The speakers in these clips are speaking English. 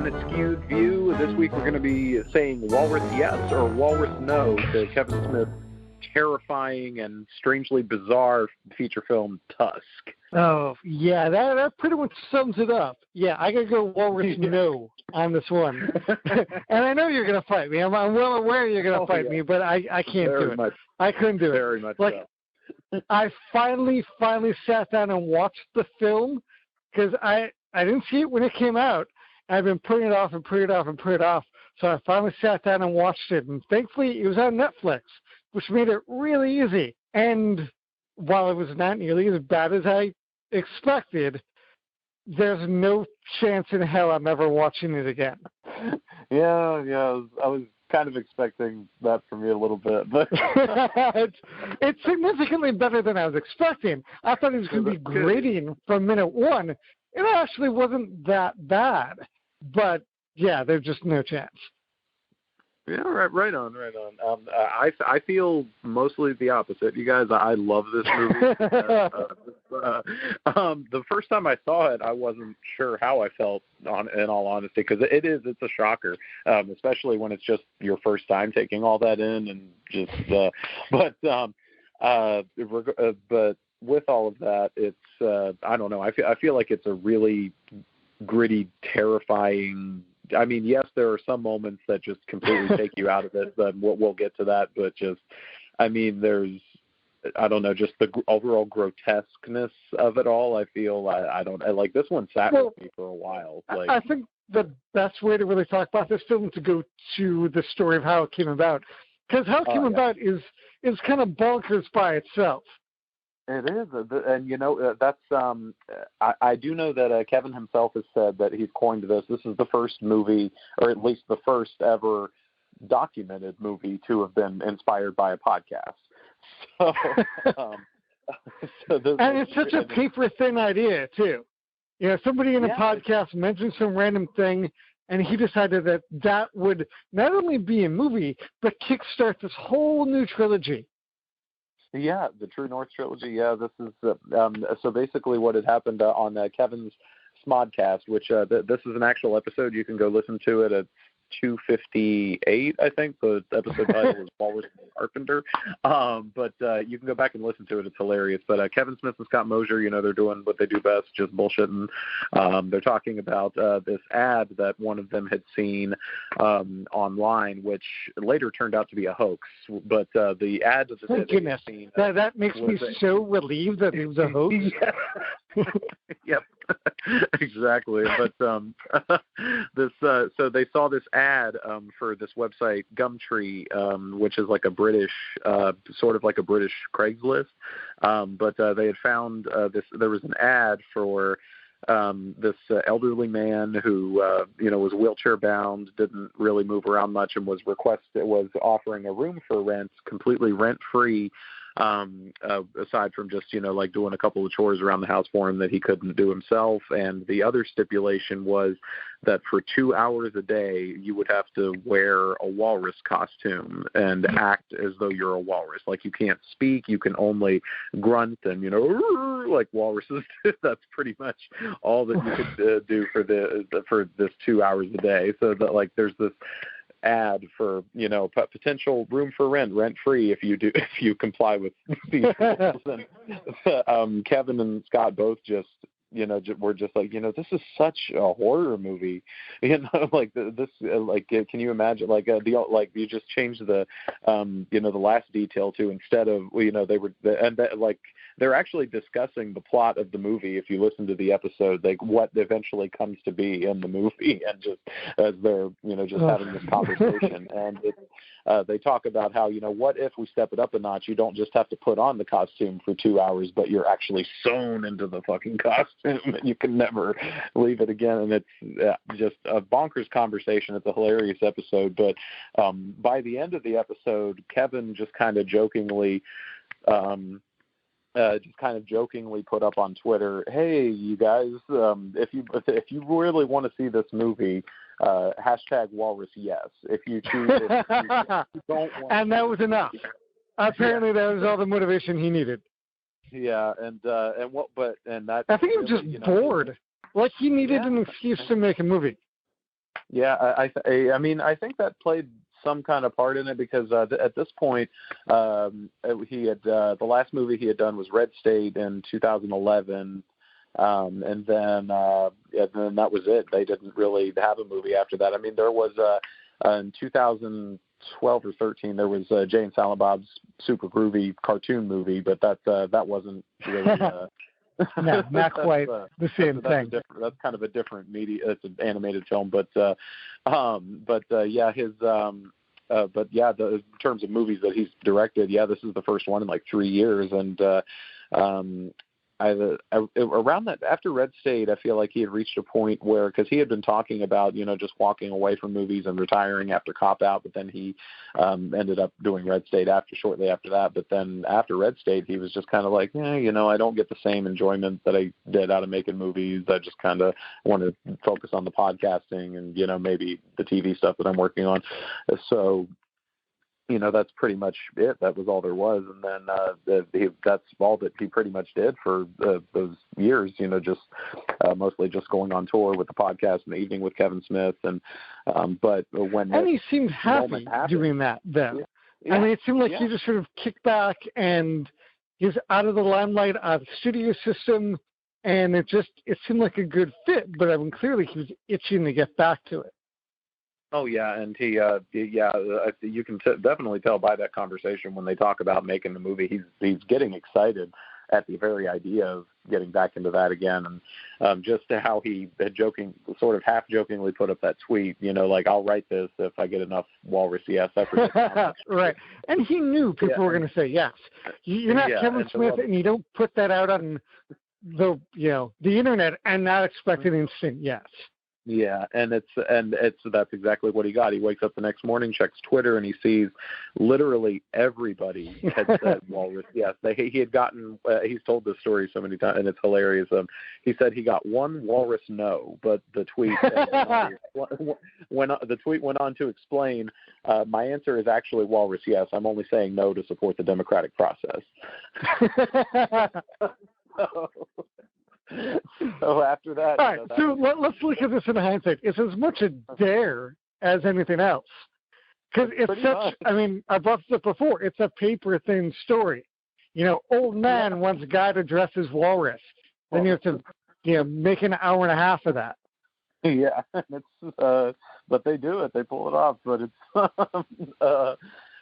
an Askewed view. This week we're going to be saying Walrus yes or Walrus no to Kevin Smith's terrifying and strangely bizarre feature film Tusk. Oh, yeah, that pretty much sums it up. Yeah, I got to go Walrus no on this one. And I know you're going to fight me. I'm well aware you're going to fight me, but I can't do it. I couldn't do it. Very much like, so. I finally sat down and watched the film because I didn't see it when it came out. I've been putting it off. So I finally sat down and watched it. And thankfully, it was on Netflix, which made it really easy. And while it was not nearly as bad as I expected, there's no chance in hell I'm ever watching it again. Yeah, I was kind of expecting that from you a little bit, but it's significantly better than I was expecting. I thought it was going to be grading from minute one. It actually wasn't that bad, but yeah, there's just no chance. Yeah, right on. I feel mostly the opposite. You guys, I love this movie. The first time I saw it, I wasn't sure how I felt, in all honesty, because it's a shocker, especially when it's just your first time taking all that in, and just. But with all of that, it's I don't know. I feel like it's a really gritty, terrifying. I mean, yes, there are some moments that just completely take you out of it, but we'll get to that. But just, I mean, there's, I don't know, just the overall grotesqueness of it all. I feel, I don't, like this one sat with me for a while. Like, I think the best way to really talk about this film to go to the story of how it came about. Because how it came about is kind of bonkers by itself. It is, and that's. I do know that Kevin himself has said that he's coined this. This is the first movie, or at least the first ever documented movie to have been inspired by a podcast. So, and it's such a paper-thin idea too. Somebody in a podcast mentioned some random thing, and he decided that would not only be a movie, but kickstart this whole new trilogy. Yeah, the True North trilogy. Yeah, this is so basically what had happened on Kevin's SModcast, which this is an actual episode. You can go listen to it at 258, I think. The episode title is Walrus Carpenter. But you can go back and listen to it. It's hilarious. But Kevin Smith and Scott Mosier, they're doing what they do best, just bullshitting. They're talking about this ad that one of them had seen online, which later turned out to be a hoax. But the ad that they had seen... That makes me so relieved that it was a hoax. Yep. Exactly. But so they saw this ad for this website Gumtree, which is like a British sort of like a British Craigslist. But they had found there was an ad for this elderly man who was wheelchair bound, didn't really move around much, and was offering a room for rent, completely rent free. Aside from just, like doing a couple of chores around the house for him that he couldn't do himself. And the other stipulation was that for 2 hours a day, you would have to wear a walrus costume and act as though you're a walrus. Like, you can't speak, you can only grunt and, like walruses. That's pretty much all that you could do for this 2 hours a day. So that, like, there's this ad for potential room for rent free if you comply with these rules. And Kevin and Scott both just were just like, this is such a horror movie, like this, like, can you imagine, like, you just change the the last detail to, instead of, they're actually discussing the plot of the movie. If you listen to the episode, like what eventually comes to be in the movie, and just as they're just having this conversation, and they talk about how what if we step it up a notch? You don't just have to put on the costume for 2 hours, but you're actually sewn into the fucking costume, and you can never leave it again. And it's just a bonkers conversation. It's a hilarious episode, but by the end of the episode, Kevin just kind of jokingly. Put up on Twitter, "Hey, you guys, if you really want to see this movie, hashtag Walrus yes. If you choose it, you don't want." And that was enough. Apparently, that was all the motivation he needed. Yeah, I think he was just bored. Like, he needed an excuse to make a movie. Yeah, I mean, I think that played some kind of part in it because at this point, he had the last movie he had done was Red State in 2011, and then that was it. They didn't really have a movie after that. I mean, there was in 2012 or 13 there was Jay and Silent Bob's Super Groovy cartoon movie, but that wasn't really. No, not quite the same thing. That's kind of a different media. It's an animated film, but yeah, his but yeah, in terms of movies that he's directed, yeah, this is the first one in like 3 years, and around that after Red State, I feel like he had reached a point where, because he had been talking about just walking away from movies and retiring after Cop Out, but then he ended up doing Red State shortly after that. But then after Red State, he was just kind of like, I don't get the same enjoyment that I did out of making movies. I just kind of want to focus on the podcasting and maybe the TV stuff that I'm working on. So that's pretty much it. That was all there was. And then that's all that he pretty much did for those years, just mostly just going on tour with the podcast and the evening with Kevin Smith. And he seemed happy doing that then. Yeah. I mean, it seemed like he just sort of kicked back and he was out of the limelight, out of the studio system, and it seemed like a good fit, but I mean, clearly he was itching to get back to it. Oh yeah, and you can definitely tell by that conversation when they talk about making the movie, he's getting excited at the very idea of getting back into that again, and just how he had sort of half jokingly put up that tweet, like, I'll write this if I get enough Walrus yes. Right, and he knew people were going to say yes. You're not Kevin Smith, and you don't put that out on the internet and not expect an instant yes. Yeah, and that's exactly what he got. He wakes up the next morning, checks Twitter, and he sees literally everybody had said Walrus yes. He had gotten. He's told this story so many times, and it's hilarious. He said he got one Walrus no, but the tweet the tweet went on to explain, my answer is actually Walrus yes. I'm only saying no to support the democratic process. So after that, all right. So let's look at this in hindsight. It's as much a dare as anything else, because it's such. Much. I mean, I brought this up before. It's a paper thin story. Old man wants guy to dress as walrus. Then you have to, make an hour and a half of that. Yeah, it's but they do it. They pull it off. But it's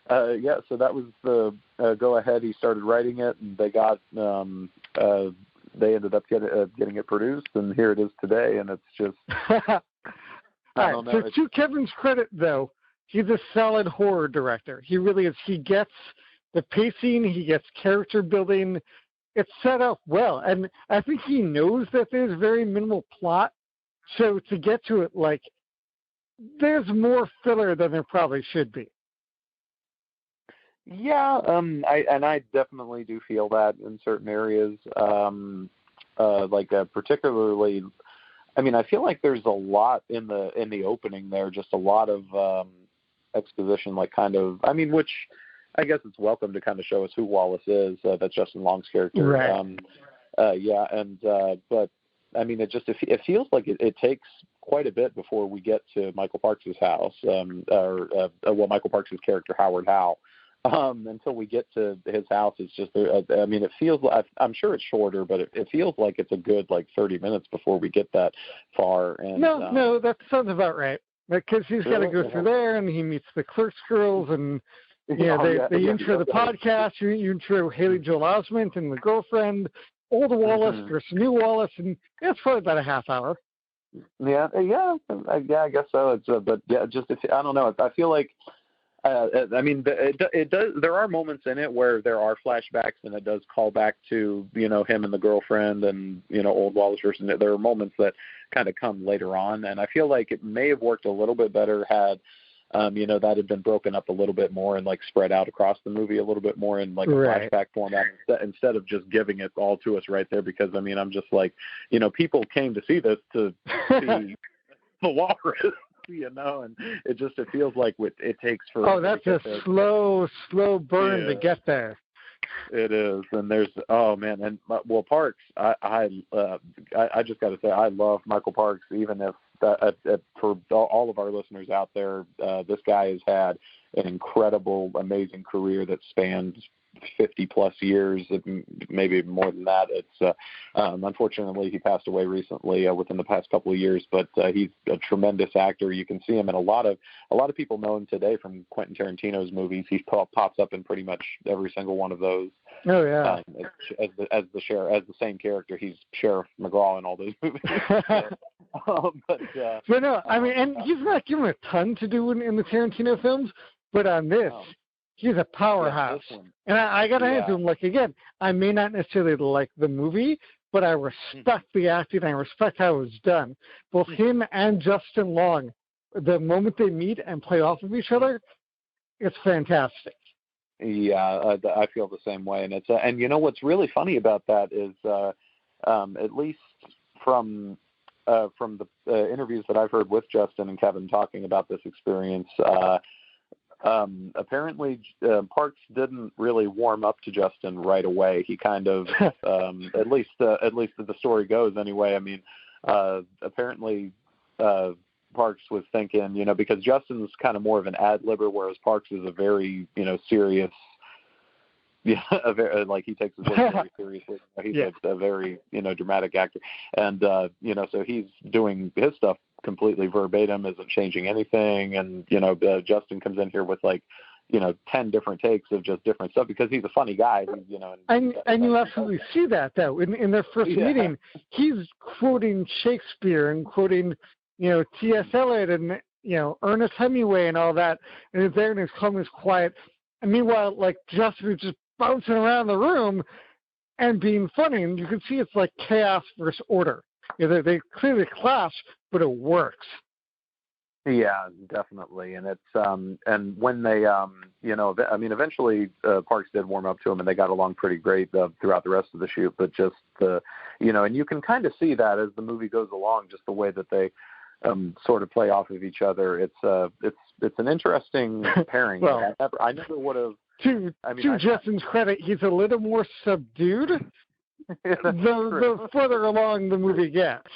yeah. So that was the go ahead. He started writing it, and they got. They ended up getting it produced, and here it is today, and it's just... All right, so to Kevin's credit, though, he's a solid horror director. He really is. He gets the pacing, he gets character building. It's set up well, and I think he knows that there's very minimal plot, so to get to it, there's more filler than there probably should be. Yeah, I definitely do feel that in certain areas, particularly. I mean, I feel like there's a lot in the opening there, just a lot of exposition, which I guess it's welcome to kind of show us who Wallace is. That's Justin Long's character, right? But I mean, it feels like it takes quite a bit before we get to Michael Parks' house, Michael Parks' character Howard Howe. Until we get to his house, it's just, I mean, it feels like, I'm sure it's shorter, but it feels like it's a good, 30 minutes before we get that far. And, no, that sounds about right. Because he's got to go through there, and he meets the Clerks girls, and, they intro the podcast, you intro Haley Joel Osment and the girlfriend, old Wallace versus new Wallace, and it's probably about a half hour. Yeah, I guess so. It's, but yeah, I don't know. I feel like, I mean, it does. There are moments in it where there are flashbacks, and it does call back to him and the girlfriend, and old Wallace versus. There are moments that kind of come later on, and I feel like it may have worked a little bit better had that had been broken up a little bit more and spread out across the movie a little bit more in a flashback format instead of just giving it all to us right there. Because I mean, I'm just people came to see this to see the Walrus. And it feels like it takes for. Oh, that's a slow burn to get there. It is, and there's Parks. I just got to say I love Michael Parks, even if for all of our listeners out there, this guy has had an incredible, amazing career that spans 50 plus years, maybe more than that. It's unfortunately he passed away recently within the past couple of years, but he's a tremendous actor. You can see him in a lot of people know him today from Quentin Tarantino's movies. He pops up in pretty much every single one of those. Oh yeah, as the same character. He's Sheriff McGraw in all those movies. But no, I mean, and he's not given a ton to do in the Tarantino films, but on this, he's a powerhouse. Yeah, and I got to hand to him, like, again, I may not necessarily like the movie, but I respect the acting. I respect how it was done. Both him and Justin Long, the moment they meet and play off of each other, it's fantastic. Yeah, I feel the same way. And it's and you know what's really funny about that is, at least from the interviews that I've heard with Justin and Kevin talking about this experience, apparently Parks didn't really warm up to Justin right away. He kind of, at least the story goes anyway. I mean, apparently Parks was thinking, because Justin's kind of more of an ad-libber, whereas Parks is a very, serious, he takes his work very seriously. He's a very, dramatic actor. And, so he's doing his stuff completely verbatim, isn't changing anything. And, Justin comes in here with 10 different takes of just different stuff because he's a funny guy. And you absolutely see that, though. In their first meeting, he's quoting Shakespeare and quoting, T.S. Eliot and, Ernest Hemingway and all that. And he's there and he's calm, he's quiet. And meanwhile, Justin is just bouncing around the room and being funny. And you can see it's like chaos versus order. They clearly clash, but it works. Yeah, definitely. And it's and when they eventually Parks did warm up to him and they got along pretty great throughout the rest of the shoot, but just and you can kind of see that as the movie goes along, just the way that they sort of play off of each other. It's an interesting pairing. Well, I never would have. To Justin's credit, he's a little more subdued the further along the movie gets.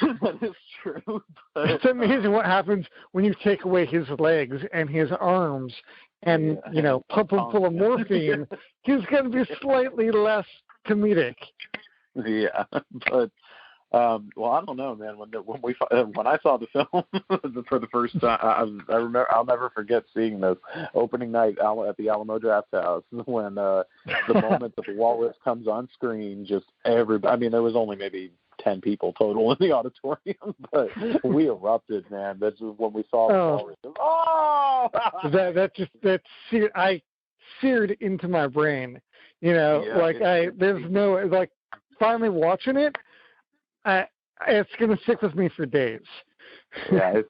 That is true. It's amazing what happens when you take away his legs and his arms and, pump him full of morphine. He's going to be slightly less comedic. Yeah, but well, I don't know, man. When I saw the film for the first time, I remember I'll never forget seeing this opening night at the Alamo Drafthouse when the moment that the walrus comes on screen, just everybody. I mean, there was only maybe 10 people total in the auditorium, but we erupted, man. That's when we saw the walrus. Oh! I seared into my brain. Finally watching it. It's going to stick with me for days. Yeah,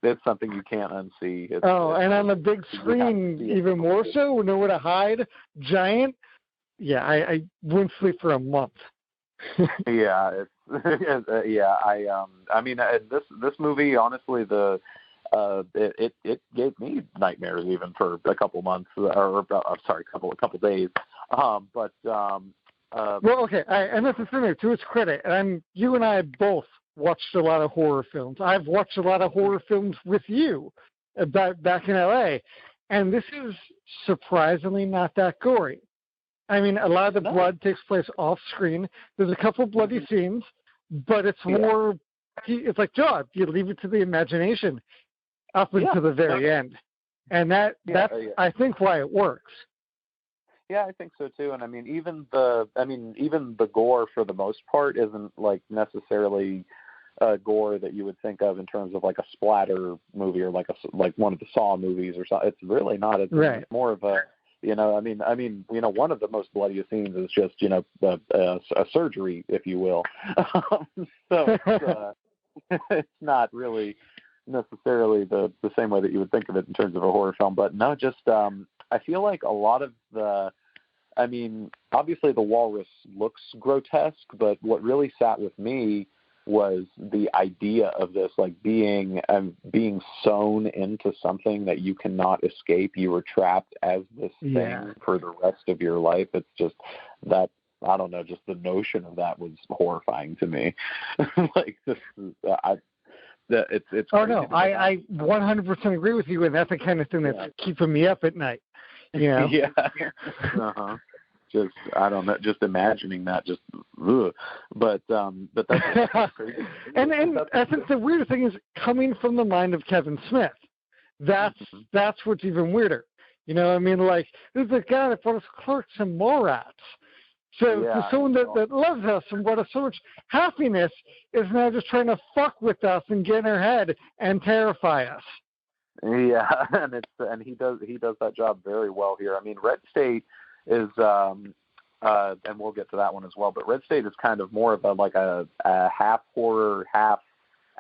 it's something you can't unsee. And on the big screen, even more so, nowhere to hide, giant. Yeah, I wouldn't sleep for a month. Yeah, I mean, this movie, honestly, it gave me nightmares even for a couple months, or a couple days. Well, okay, and that's the thing, to its credit, and you and I both watched a lot of horror films. I've watched a lot of horror films with you back in L.A., and this is surprisingly not that gory. I mean, a lot of the blood takes place off screen. There's a couple bloody scenes, but it's more, it's like Jaws. You leave it to the imagination up until the very end. And that's, I think, why it works. Yeah, I think so too. And I mean, even the gore for the most part isn't necessarily gore that you would think of in terms of a splatter movie or like one of the Saw movies or something. It's really not. It's more of a one of the most bloodiest scenes is just a surgery, if you will. So it's not really necessarily the same way that you would think of it in terms of a horror film. But no, just I feel like a lot of obviously the walrus looks grotesque, but what really sat with me was the idea of this, being sewn into something that you cannot escape. You were trapped as this thing for the rest of your life. It's just that I don't know, just the notion of that was horrifying to me. Like, this is, it's Oh, no, I 100% agree with you, and that's the kind of thing that's keeping me up at night, you know? Yeah. Uh-huh. Just, I don't know, just imagining that, just, ugh. But that's crazy. and I think the weird thing is coming from the mind of Kevin Smith. That's what's even weirder. You know, I mean, like, there's a guy that brought us Clerks and Mallrats. So for someone that loves us and brought us so much happiness is now just trying to fuck with us and get in our head and terrify us. Yeah, and he does that job very well here. I mean, Red State is, and we'll get to that one as well, but Red State is kind of more of a half horror, half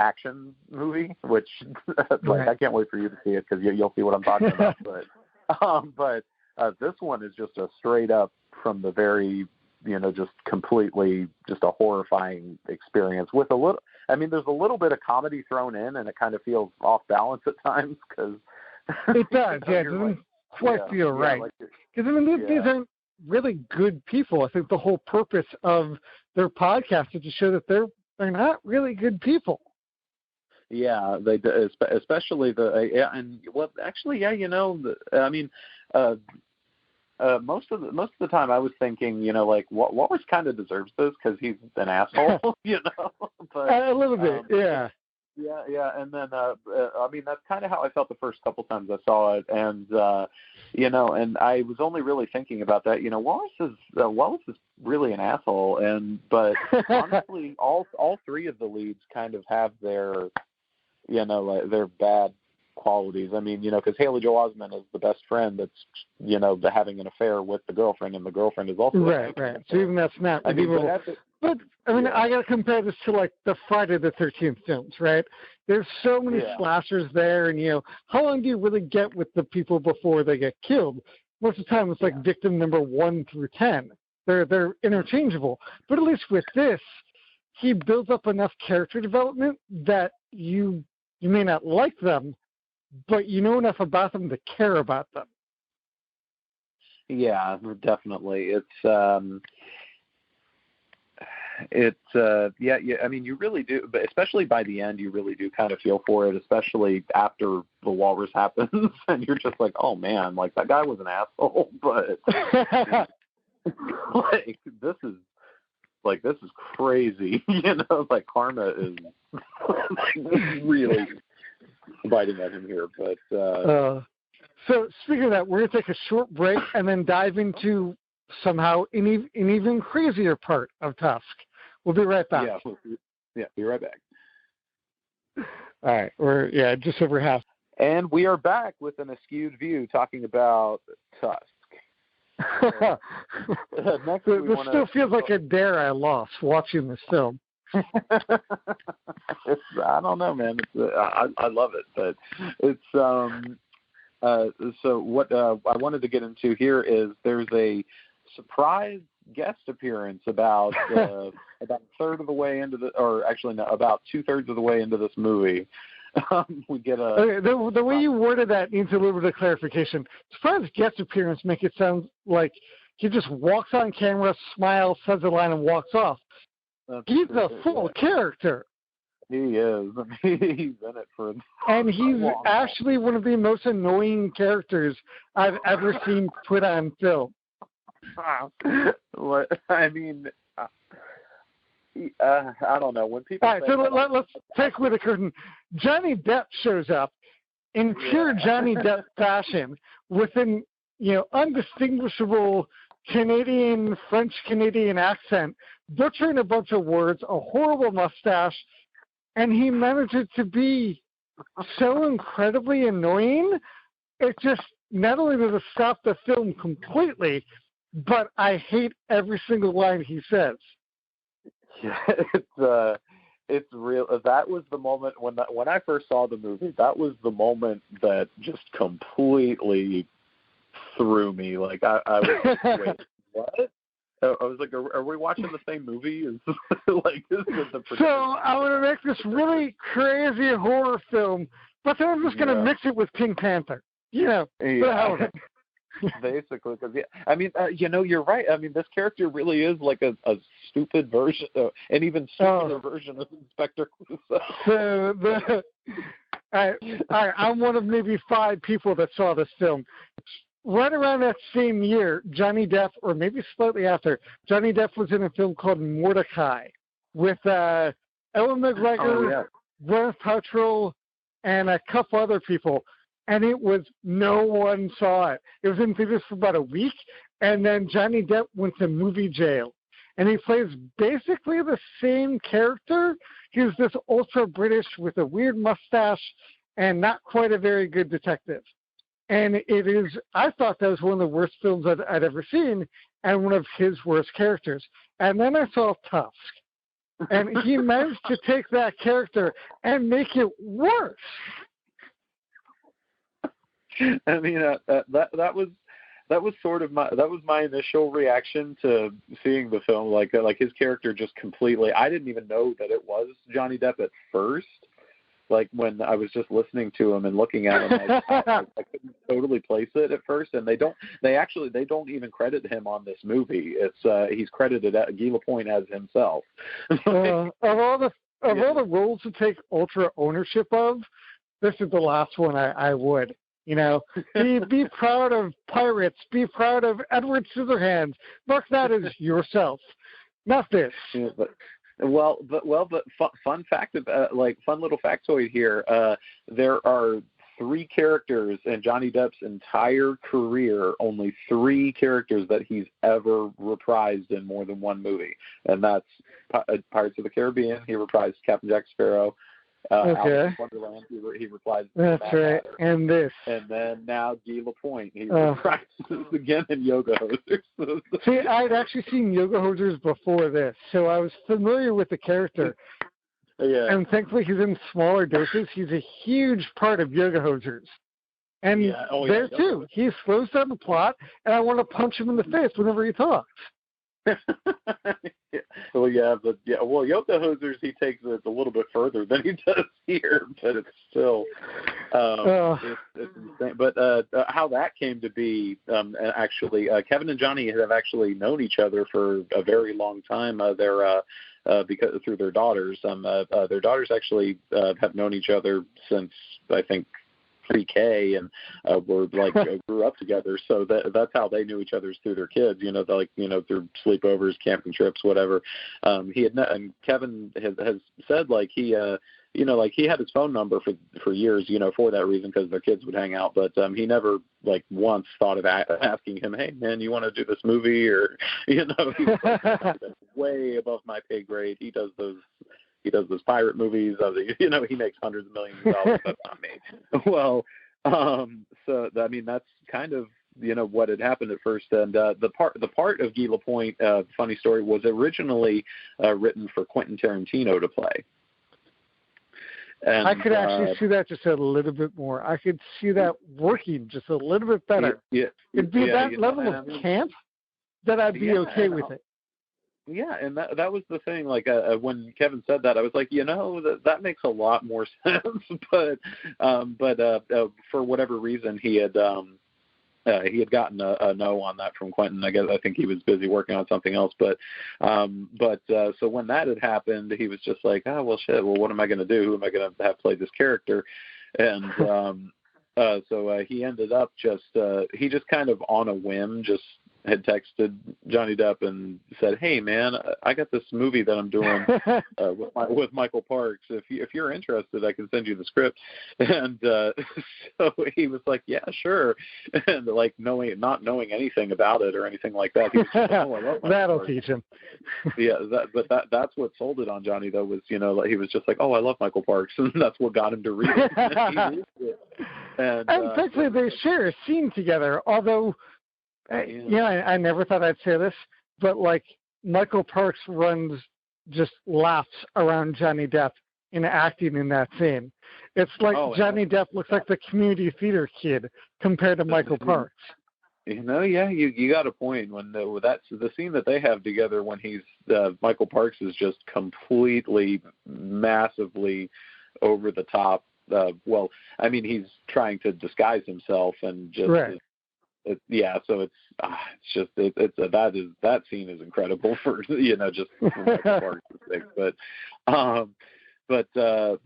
action movie, which I can't wait for you to see it because you'll see what I'm talking about. But this one is just a straight up from the very, just completely just a horrifying experience with a little. I mean, there's a little bit of comedy thrown in, and it kind of feels off balance at times because it does. Yeah, it doesn't quite feel right. Because these aren't really good people. I think the whole purpose of their podcast is to show that they're not really good people. Yeah, they do, especially most of the time I was thinking, Walrus kind of deserves this because he's an asshole, But, a little bit, yeah. Yeah, and then that's kind of how I felt the first couple times I saw it, and and I was only really thinking about that. Wallace is really an asshole, but honestly, all three of the leads kind of have their their bad qualities. I mean, because Haley Joel Osment is the best friend that's having an affair with the girlfriend, and the girlfriend is also right. So even that's not redeemable. But I got to compare this to like the Friday the 13th films, right? There's so many slashers there, and how long do you really get with the people before they get killed? Most of the time, it's like victim number 1 through 10. They're interchangeable. But at least with this, he builds up enough character development that you may not like them, but you know enough about them to care about them. Yeah, definitely. I mean, you really do, but especially by the end, you really do kind of feel for it, especially after the walrus happens, and you're just like, oh man, like that guy was an asshole, but this is crazy, like karma is really biting at him here, but. So speaking of that, we're going to take a short break and then dive into somehow an even crazier part of Tusk. We'll be right back. Be right back. All right, we're just over half. And we are back with an Askewed view talking about Tusk. Next, this still feels like a dare I lost watching this film. I don't know, man. I love it, but it's so what I wanted to get into here is there's a surprise guest appearance about a third of the way into about 2/3 of the way into this movie. We get the way you worded that needs a little bit of clarification. Surprise guest appearance make it sound like he just walks on camera, smiles, says a line, and walks off. He's a full character. He is. He's in it for. And he's actually one of the most annoying characters I've ever seen put on film. What I mean, I don't know when people. All right, so let's take with the curtain. Johnny Depp shows up in pure Johnny Depp fashion with an undistinguishable French Canadian accent, butchering a bunch of words, a horrible mustache, and he manages to be so incredibly annoying. It just not only does it stop the film completely, but I hate every single line he says. Yeah, it's real. That was the moment when I first saw the movie. That was the moment that just completely threw me. Like I was like, wait, what? I was like, are we watching the same movie? Like, this is the so I'm going to make this really crazy horror film, but then I'm just going to mix it with Pink Panther. The hell of it. Basically, because I mean, you're right. I mean, this character really is like a stupid version, an even stupider version of Inspector Clouseau. So I'm one of maybe 5 people that saw this film. Right around that same year, Johnny Depp, or maybe slightly after, Johnny Depp was in a film called Mordecai with Ellen McGregor, Gwyneth Paltrow, and a couple other people. And no one saw it. It was in theaters for about a week, and then Johnny Depp went to movie jail. And he plays basically the same character. He's this ultra-British with a weird mustache and not quite a very good detective. And I thought that was one of the worst films I'd ever seen, and one of his worst characters. And then I saw Tusk. And he managed to take that character and make it worse. I mean, that was sort of my initial reaction to seeing the film. Like his character just completely. I didn't even know that it was Johnny Depp at first. Like when I was just listening to him and looking at him, I couldn't totally place it at first. And they don't even credit him on this movie. It's he's credited at Guy Lapointe as himself. Of all the roles to take ultra ownership of, this is the last one I would. Be proud of Pirates. Be proud of Edward Scissorhands. Mark that as yourself, not this. Yeah, but fun fact, fun little factoid here. There are 3 characters in Johnny Depp's entire career. Only 3 characters that he's ever reprised in more than one movie, and that's Pirates of the Caribbean. He reprised Captain Jack Sparrow. Alice in Wonderland, he replies. That's right. And this. And then now Guy Lapointe. He reprises again in Yoga Hosers. See, I'd actually seen Yoga Hosers before this, so I was familiar with the character. Yeah. And thankfully he's in smaller doses. He's a huge part of Yoga Hosers. And there too, he slows down the plot, and I want to punch him in the face whenever he talks. Yoga Hosers, he takes it a little bit further than he does here, but it's still it's insane. But how that came to be, actually, Kevin and Johnny have actually known each other for a very long time. Because through their daughters, their daughters actually have known each other since I think pre-K, and grew up together. So that's how they knew each other, through their kids. Through sleepovers, camping trips, whatever. And Kevin has said he had his phone number for years, for that reason, because their kids would hang out. But he never once thought of asking him, "Hey man, you want to do this movie?" Or he's way above my pay grade. He does those pirate movies. He makes hundreds of millions of dollars. That's not me. Well, so I mean, that's kind of what had happened at first. And the part of Guy Lapointe, funny story, was originally written for Quentin Tarantino to play. And, I could actually see that just a little bit more. I could see that working just a little bit better. It'd be that level of camp that I'd be okay with it. Yeah, and that was the thing. When Kevin said that, I was like, that makes a lot more sense. But for whatever reason, he had gotten a no on that from Quentin. I think he was busy working on something else. But so when that had happened, he was just like, oh well, shit. Well, what am I going to do? Who am I going to have play this character? And so he ended up he just kind of on a whim had texted Johnny Depp and said, "Hey man, I got this movie that I'm doing with Michael Parks. If you're interested, I can send you the script." And so he was like, "Yeah, sure." And not knowing anything about it or anything like that, he was like, "Oh, I love Michael that'll Parks." teach him. Yeah, that's what sold it on Johnny though, was he was just like, "Oh, I love Michael Parks," and that's what got him to read it. And thankfully they share a scene together, although. I never thought I'd say this, but Michael Parks runs just laps around Johnny Depp in acting in that scene. It's Johnny Depp looks like the community theater kid compared to Michael Parks. You got a point. When that's the scene that they have together, when he's Michael Parks is just completely massively over the top. He's trying to disguise himself and just. Right. that scene is incredible for just from Michael Clark's sake. But to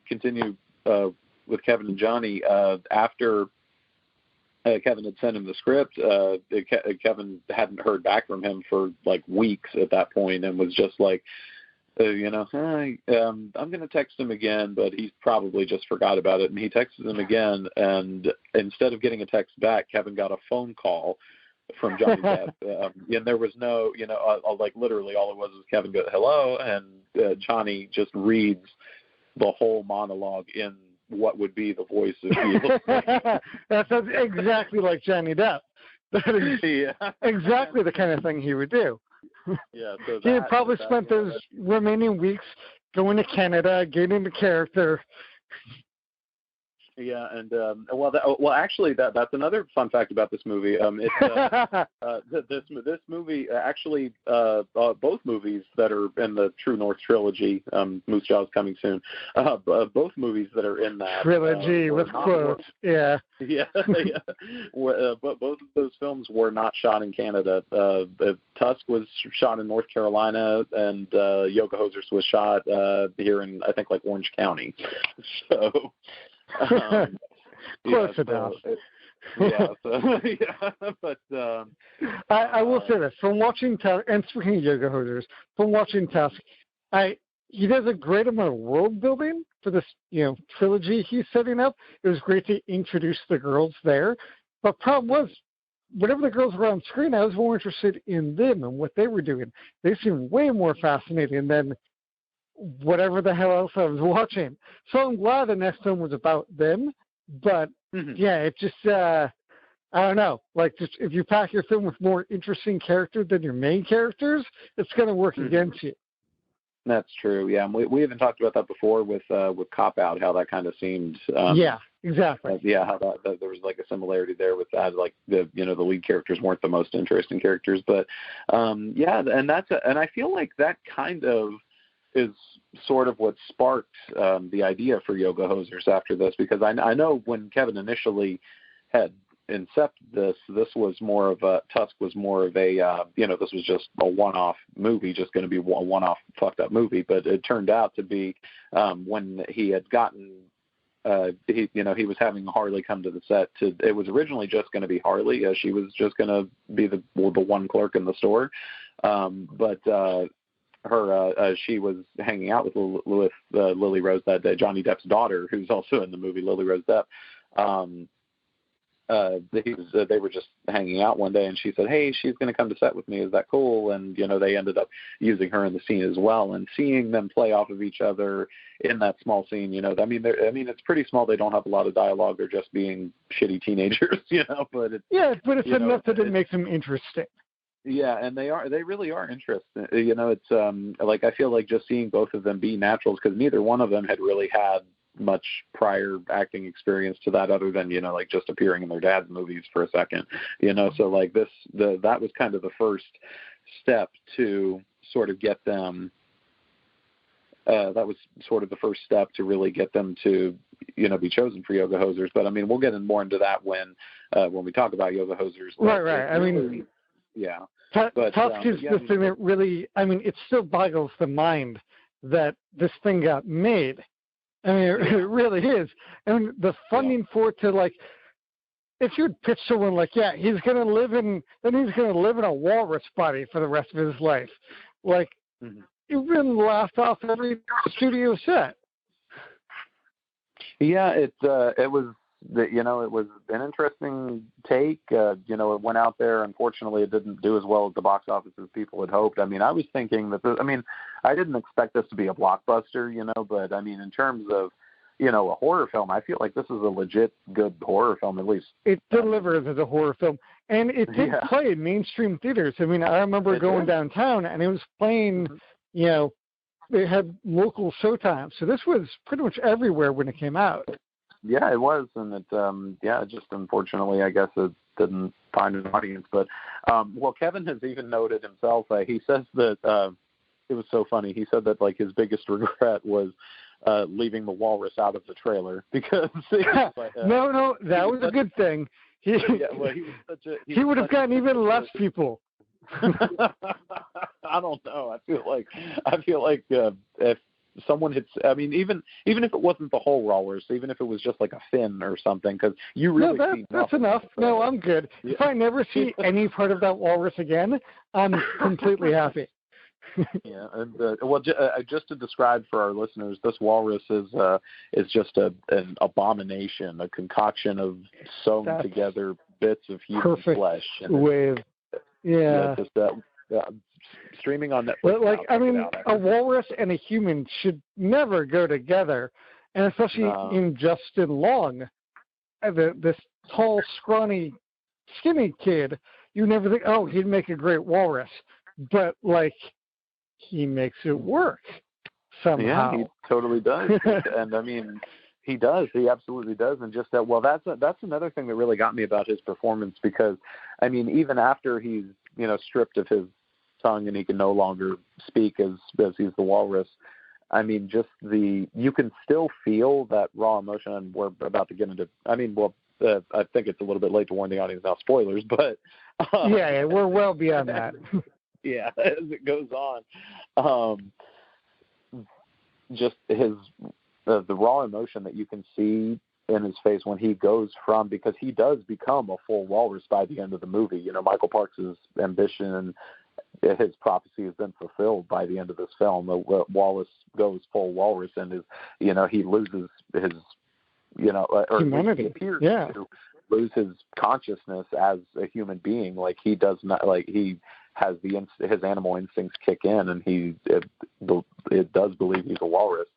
continue with Kevin and Johnny, after Kevin had sent him the script, Kevin hadn't heard back from him for like weeks at that point, and was just like, I'm going to text him again, but he's probably just forgot about it. And he texted him again, and instead of getting a text back, Kevin got a phone call from Johnny Depp. And there was no, like literally all it was Kevin go, hello, and Johnny just reads the whole monologue in what would be the voice of That sounds exactly like Johnny Depp. That is exactly the kind of thing he would do. Yeah, so he had probably spent those remaining weeks going to Canada, getting into character. Yeah, and actually, that's another fun fact about this movie. This movie actually, both movies that are in the True North trilogy, Moose Jaw's coming soon. Both movies that are in that trilogy with quotes. Yeah. But both of those films were not shot in Canada. Tusk was shot in North Carolina, and Yoga Hosers was shot here in, I think, like Orange County. So. Close enough. But I will say this, from watching Tusk, and speaking of Yoga Hosers, from watching Tusk, he does a great amount of world building for this, trilogy he's setting up. It was great to introduce the girls there, but problem was, whenever the girls were on screen, I was more interested in them and what they were doing. They seemed way more fascinating than whatever the hell else I was watching. So I'm glad the next film was about them, but it just, I don't know, like just if you pack your film with more interesting characters than your main characters, it's going to work against you. That's true. Yeah. And we even talked about that before with Cop Out, how that kind of seemed. Yeah, exactly. How that there was like a similarity there with that, like the lead characters weren't the most interesting characters, but and I feel like that kind of is sort of what sparked the idea for Yoga Hosers after this, because I know when Kevin initially had incepted this was more of a, Tusk was more of a, this was just a one-off movie, just going to be a one-off fucked up movie, but it turned out to be when he had gotten, he was having Harley come to the set it was originally just going to be Harley. She was just going to be the one clerk in the store. She was hanging out with Lily Rose, that Johnny Depp's daughter, who's also in the movie, Lily Rose Depp. They were just hanging out one day, and she said, "Hey, she's going to come to set with me. Is that cool?" And they ended up using her in the scene as well. And seeing them play off of each other in that small scene, it's pretty small. They don't have a lot of dialogue. They're just being shitty teenagers, But it's enough that it makes them interesting. Yeah, and they really are interesting. It's like I feel like just seeing both of them be naturals, because neither one of them had really had much prior acting experience to that, other than like just appearing in their dad's movies for a second. So like that was kind of the first step to sort of get them. That was sort of the first step to really get them to be chosen for Yoga Hosers. But I mean, we'll get more into that when we talk about Yoga Hosers. Right. I mean. Yeah. Tusk is the thing that really, it still boggles the mind that this thing got made. It really is. And the funding for it to, like, if you'd pitch someone like, he's going to live in a walrus body for the rest of his life. Like, you've been laughed off every studio set. Yeah, it was. It was an interesting take. It went out there. Unfortunately, it didn't do as well at the box office as people had hoped. I mean, I was thinking that I didn't expect this to be a blockbuster, but I mean, in terms of, a horror film, I feel like this is a legit good horror film, at least. It delivers as a horror film. And it did play in mainstream theaters. I remember going downtown, and it was playing, they had local showtime. So this was pretty much everywhere when it came out. Yeah, it was, and it, just unfortunately, I guess it didn't find an audience. But, Kevin has even noted himself. He says that it was so funny. He said that like his biggest regret was leaving the walrus out of the trailer because no, that was a good thing. He would have gotten even less people. I don't know. I feel like if someone hits, I mean, even if it wasn't the whole walrus, even if it was just like a fin or something, because you really see that's enough. No, I'm good. Yeah. If I never see any part of that walrus again, I'm completely happy. Yeah, and just to describe for our listeners, this walrus is just an abomination, a concoction of sewn together bits of human flesh. Streaming on Netflix. But I mean, a walrus and a human should never go together, and especially in Justin Long, this tall, scrawny, skinny kid. You never think, oh, he'd make a great walrus, but he makes it work somehow. Yeah, he totally does. And I mean, he does. He absolutely does. And just that, that's another thing that really got me about his performance, because, I mean, even after he's, stripped of his tongue and he can no longer speak as he's the walrus, I mean, you can still feel that raw emotion. And we're about to get into, I think it's a little bit late to warn the audience now, spoilers, but. Yeah, we're well beyond that. Yeah, as it goes on, just his the raw emotion that you can see in his face when he goes from, because he does become a full walrus by the end of the movie. Michael Parks' ambition and his prophecy has been fulfilled by the end of this film. The Wallace goes full walrus and he loses his or humanity. He appears to lose his consciousness as a human being. He does not he has his animal instincts kick in, and it does believe he's a walrus.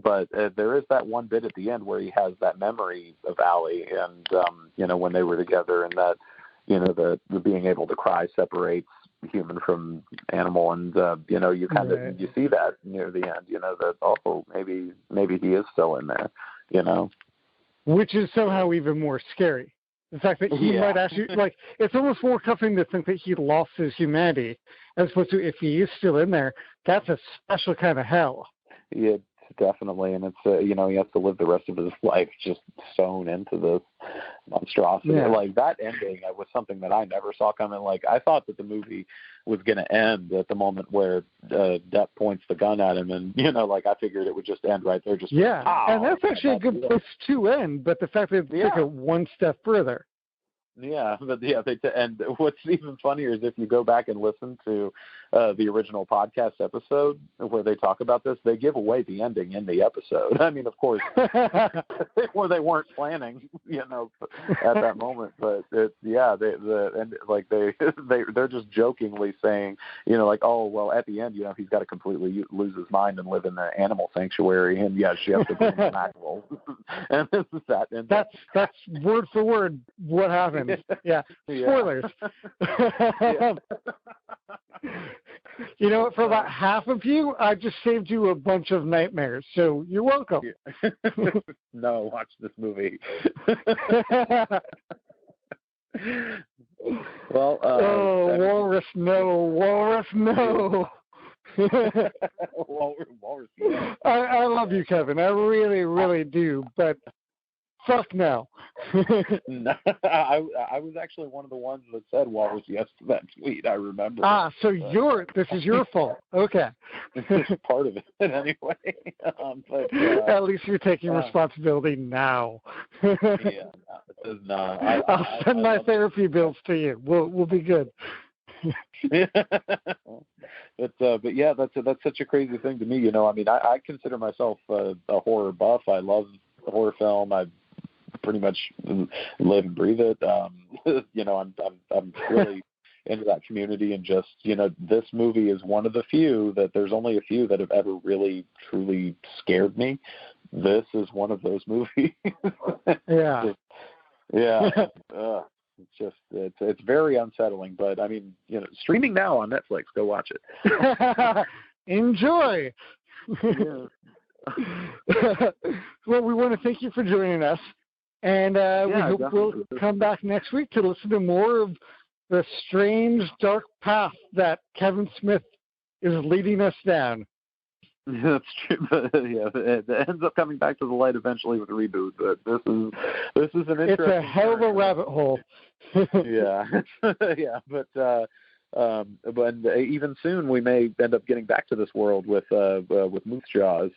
But there is that one bit at the end where he has that memory of Allie, and when they were together, and that the being able to cry separates human from animal, and you kind of you see that near the end. That also maybe he is still in there. Which is somehow even more scary. The fact that he might actually, it's almost more comforting to think that he lost his humanity, as opposed to if he is still in there, that's a special kind of hell. Yeah, definitely. And it's, he has to live the rest of his life just sewn into this monstrosity. Yeah. That ending was something that I never saw coming. I thought that the movie was going to end at the moment where Depp points the gun at him, and, I figured it would just end right there. And that's actually a good place to end, but the fact that they took it one step further. Yeah, but and what's even funnier is if you go back and listen to the original podcast episode where they talk about this, they give away the ending in the episode. I mean, of course, where they weren't planning, at that moment. But they're just jokingly saying, oh well, at the end, he's got to completely lose his mind and live in the animal sanctuary, and she has to bring the mackerel. And this is that. And that's word for word what happened. Yeah. Spoilers. For about half of you, I just saved you a bunch of nightmares, so you're welcome. No, watch this movie. Well, walrus, no. Walrus, no. Walrus, yeah. I love you, Kevin. I really, really do, but fuck no. No, I was actually one of the ones that said walrus yes to that tweet. I remember. So this is your fault. Okay. It's part of it anyway. But, at least you're taking responsibility now. It does not. I'll send my therapy bills to you. We'll be good. But yeah, that's such a crazy thing to me. I consider myself a horror buff. I love horror film. I pretty much live and breathe it. I'm really into that community, and just this movie is one of the few that there's only a few that have ever really truly scared me. This is one of those movies. Yeah. It's very unsettling, but I mean, streaming now on Netflix. Go watch it. Enjoy. Well, we want to thank you for joining us, and we hope we'll come back next week to listen to more of the strange, dark path that Kevin Smith is leading us down. That's true, but yeah, it ends up coming back to the light eventually with a reboot. But this is an interesting. It's a hell of a rabbit hole. Yeah, yeah, but even soon we may end up getting back to this world with Moose Jaws.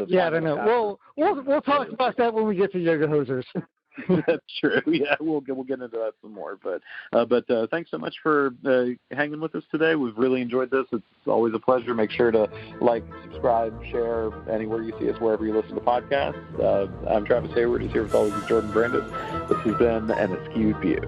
Yeah, I don't know. We'll talk about that when we get to Yoga Hosers. That's true. Yeah, we'll get into that some more. But thanks so much for hanging with us today. We've really enjoyed this. It's always a pleasure. Make sure to like, subscribe, share anywhere you see us, wherever you listen to podcasts. I'm Travis Hayward. Is here with always Jordan Brandis. This has been an Askewed View.